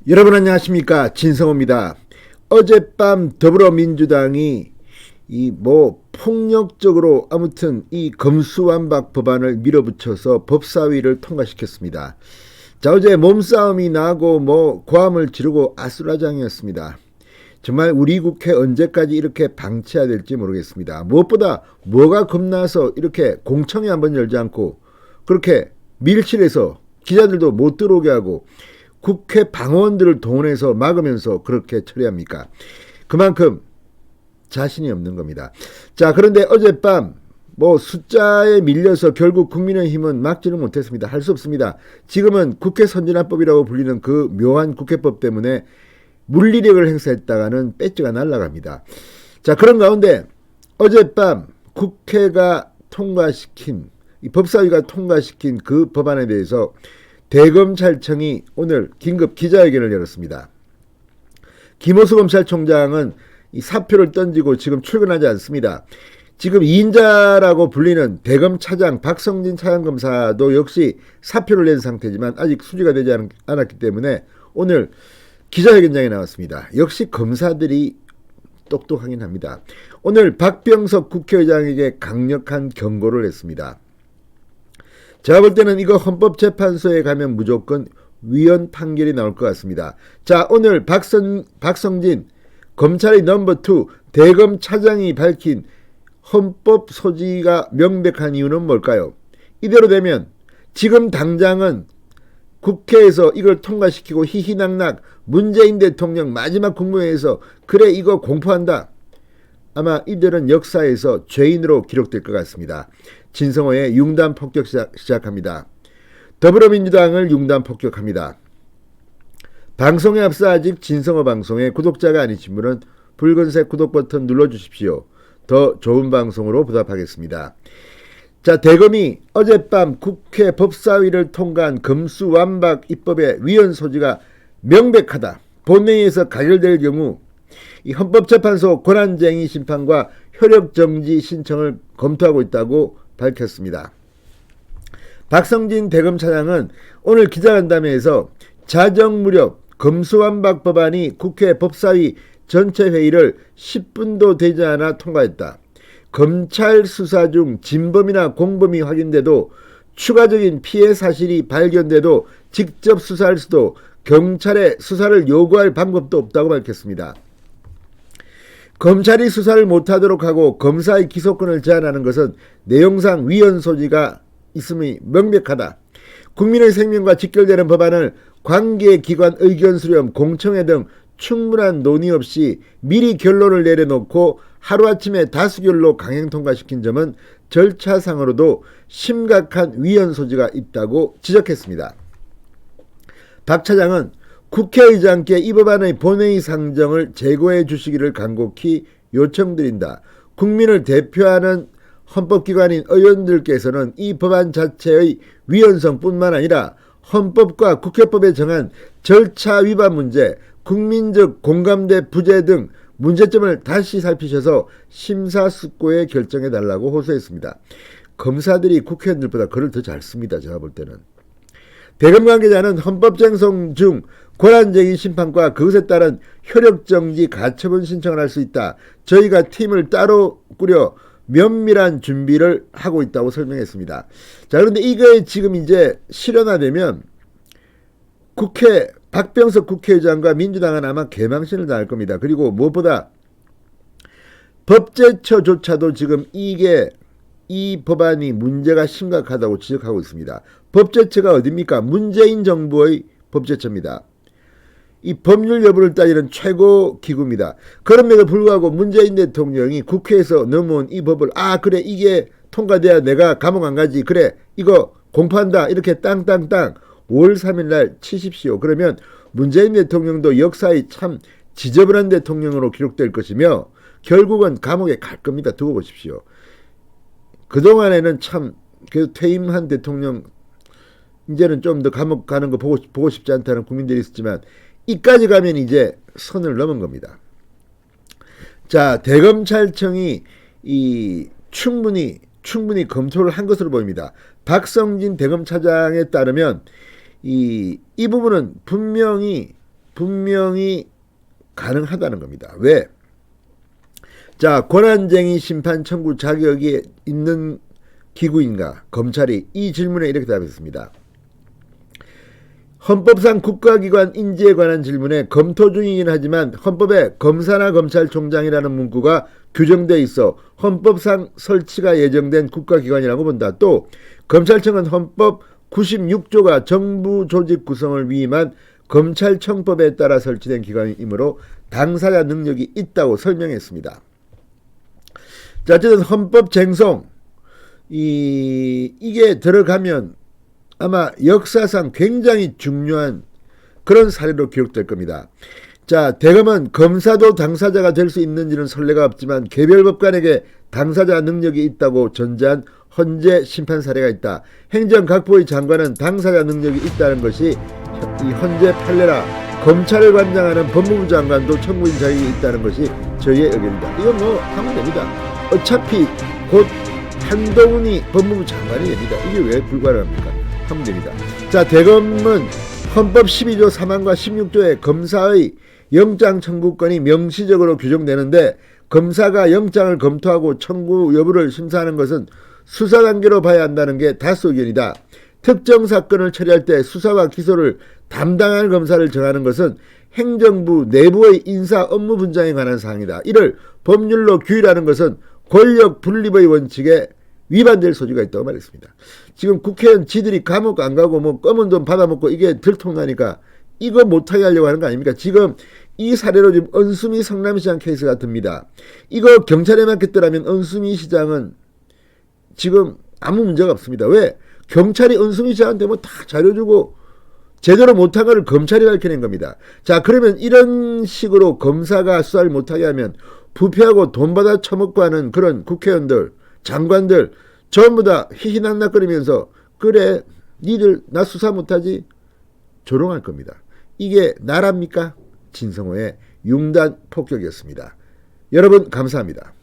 여러분 안녕하십니까, 진성호입니다. 어젯밤 더불어민주당이 폭력적으로 아무튼 이 검수완박 법안을 밀어붙여서 법사위를 통과시켰습니다. 자, 어제 몸싸움이 나고 고함을 지르고 아수라장이었습니다. 정말 우리 국회 언제까지 이렇게 방치해야 될지 모르겠습니다. 무엇보다 뭐가 겁나서 이렇게 공청회 한번 열지 않고 그렇게 밀실에서 기자들도 못 들어오게 하고 국회 방원들을 동원해서 막으면서 그렇게 처리합니까? 그만큼 자신이 없는 겁니다. 자, 그런데 어젯밤 숫자에 밀려서 결국 국민의힘은 막지는 못했습니다. 할 수 없습니다. 지금은 국회 선진화법이라고 불리는 그 묘한 국회법 때문에 물리력을 행사했다가는 배지가 날아갑니다. 자, 그런 가운데 어젯밤 국회가 통과시킨, 이 법사위가 통과시킨 그 법안에 대해서 대검찰청이 오늘 긴급 기자회견을 열었습니다. 김호수 검찰총장은 이 사표를 던지고 지금 출근하지 않습니다. 지금 2인자라고 불리는 대검 차장 박성진 차장검사도 역시 사표를 낸 상태지만 아직 수리가 되지 않았기 때문에 오늘 기자회견장에 나왔습니다. 역시 검사들이 똑똑하긴 합니다. 오늘 박병석 국회의장에게 강력한 경고를 했습니다. 제가 볼 때는 이거 헌법재판소에 가면 무조건 위헌 판결이 나올 것 같습니다. 자, 오늘 박성진 검찰의 넘버2 대검 차장이 밝힌 헌법 소지가 명백한 이유는 뭘까요? 이대로 되면 지금 당장은 국회에서 이걸 통과시키고 희희낙낙 문재인 대통령 마지막 국무회의에서 그래 이거 공포한다. 아마 이들은 역사에서 죄인으로 기록될 것 같습니다. 진성호의 융단 폭격 시작합니다. 더불어민주당을 융단 폭격합니다. 방송에 앞서 아직 진성호 방송에 구독자가 아니신 분은 붉은색 구독 버튼 눌러주십시오. 더 좋은 방송으로 보답하겠습니다. 자, 대검이 어젯밤 국회 법사위를 통과한 검수완박 입법의 위헌 소지가 명백하다. 본회의에서 가결될 경우 이 헌법재판소 권한쟁의 심판과 효력정지 신청을 검토하고 있다고 밝혔습니다. 박성진 대검차장은 오늘 기자간담회에서 자정 무렵 검수완박 법안이 국회 법사위 전체 회의를 10분도 되지 않아 통과했다. 검찰 수사 중 진범이나 공범이 확인돼도 추가적인 피해 사실이 발견돼도 직접 수사할 수도 경찰에 수사를 요구할 방법도 없다고 밝혔습니다. 검찰이 수사를 못하도록 하고 검사의 기소권을 제한하는 것은 내용상 위헌 소지가 있음이 명백하다. 국민의 생명과 직결되는 법안을 관계기관 의견 수렴, 공청회 등 충분한 논의 없이 미리 결론을 내려놓고 하루아침에 다수결로 강행 통과시킨 점은 절차상으로도 심각한 위헌 소지가 있다고 지적했습니다. 박 차장은 국회의장께 이 법안의 본회의 상정을 제고해 주시기를 간곡히 요청드린다. 국민을 대표하는 헌법기관인 의원들께서는 이 법안 자체의 위헌성뿐만 아니라 헌법과 국회법에 정한 절차 위반 문제, 국민적 공감대 부재 등 문제점을 다시 살피셔서 심사숙고에 결정해달라고 호소했습니다. 검사들이 국회의원들보다 글을 더 잘 씁니다. 제가 볼 때는. 대검 관계자는 헌법쟁송 중 권한쟁의 심판과 그것에 따른 효력정지 가처분 신청을 할 수 있다. 저희가 팀을 따로 꾸려 면밀한 준비를 하고 있다고 설명했습니다. 자, 그런데 이게 지금 이제 실현화되면 박병석 국회의장과 민주당은 아마 개망신을 당할 겁니다. 그리고 무엇보다 법제처조차도 지금 이 법안이 문제가 심각하다고 지적하고 있습니다. 법제처가 어디입니까? 문재인 정부의 법제처입니다. 이 법률 여부를 따지는 최고 기구입니다. 그럼에도 불구하고 문재인 대통령이 국회에서 넘어온 이 법을 그래 이게 통과돼야 내가 감옥 안 가지. 그래 이거 공포한다. 이렇게 땅땅땅 5월 3일 날 치십시오. 그러면 문재인 대통령도 역사의 참 지저분한 대통령으로 기록될 것이며 결국은 감옥에 갈 겁니다. 두고 보십시오. 그동안에는 참 퇴임한 대통령 이제는 좀 더 감옥 가는 거 보고 싶지 않다는 국민들이 있었지만 이까지 가면 이제 선을 넘은 겁니다. 자, 대검찰청이 충분히 검토를 한 것으로 보입니다. 박성진 대검차장에 따르면 이 부분은 분명히 분명히 가능하다는 겁니다. 왜? 자, 권한쟁의 심판 청구 자격이 있는 기구인가? 검찰이 이 질문에 이렇게 답했습니다. 헌법상 국가기관 인지에 관한 질문에 검토 중이긴 하지만 헌법에 검사나 검찰총장이라는 문구가 규정되어 있어 헌법상 설치가 예정된 국가기관이라고 본다. 또 검찰청은 헌법 96조가 정부 조직 구성을 위임한 검찰청법에 따라 설치된 기관이므로 당사자 능력이 있다고 설명했습니다. 자, 어쨌든 헌법 쟁송 이게 들어가면 아마 역사상 굉장히 중요한 그런 사례로 기록될 겁니다. 자, 대검은 검사도 당사자가 될 수 있는지는 선례가 없지만 개별 법관에게 당사자 능력이 있다고 전제한 헌재 심판 사례가 있다. 행정각부의 장관은 당사자 능력이 있다는 것이 이 헌재 판례라 검찰을 관장하는 법무부 장관도 청구인 자격이 있다는 것이 저희의 의견이다. 이건 뭐 하면 됩니다. 어차피 곧 한동훈이 법무부 장관이 됩니다. 이게 왜 불가능합니까? 하면 됩니다. 자, 대검은 헌법 12조 3항과 16조에 검사의 영장 청구권이 명시적으로 규정되는데 검사가 영장을 검토하고 청구 여부를 심사하는 것은 수사 단계로 봐야 한다는 게 다수 의견이다. 특정 사건을 처리할 때 수사와 기소를 담당할 검사를 정하는 것은 행정부 내부의 인사 업무 분장에 관한 사항이다. 이를 법률로 규율하는 것은 권력 분립의 원칙에 위반될 소지가 있다고 말했습니다. 지금 국회의원 지들이 감옥 안 가고 뭐 검은 돈 받아먹고 이게 들통나니까 이거 못하게 하려고 하는 거 아닙니까? 지금 이 사례로 지금 은수미 성남시장 케이스가 듭니다. 이거 경찰에 맡겼더라면 은수미 시장은 지금 아무 문제가 없습니다. 왜? 경찰이 은수미 시장한테 뭐 다 자료 주고 제대로 못한 거를 검찰이 밝혀낸 겁니다. 자, 그러면 이런 식으로 검사가 수사를 못하게 하면 부패하고 돈 받아 처먹고 하는 그런 국회의원들, 장관들 전부 다 희희낙낙거리면서 그래 니들 나 수사 못하지 조롱할 겁니다. 이게 나라입니까? 진성호의 융단 폭격이었습니다. 여러분 감사합니다.